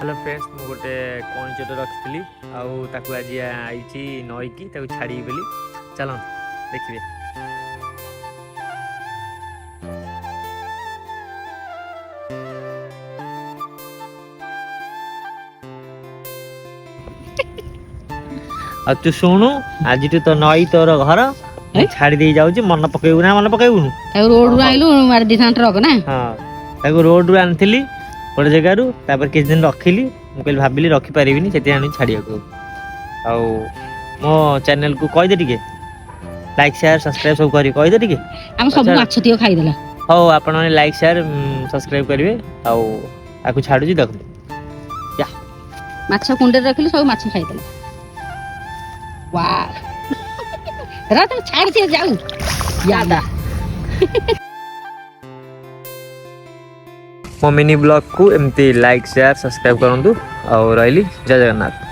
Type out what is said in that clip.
Hello friends मु गोटे कईंचटे रखी आज आई नईकी छाड़ी बोली चलो देखिए। आ तू शुणु आज तो नई तोर घर छाड़ी दे जाऊँ मन पकेबू ना मन पकेबू रोड आइलु मार दी ट्रक ना। हाँ रोड आनी गोटे जगार किसी दिन रखिली मुझे भाविली रखिपारि से छाड़िया मो चैनल को कहीदे टे लाइक शेयर सब्सक्राइब सब कर कहीदे टे हम सब माछ तियो खाइदेला। हाँ आपण मैंने लाइक शेयर सब्सक्राइब करेंगे आपको छाड़ू देख माछ कुंडे रखिली सब माछ खाइदेला। वाह रात छाड़ के जाऊ यादा मो मिनी ब्लॉग को एमती लाइक शेयर सब्सक्राइब करूँ और रही जय जगन्नाथ।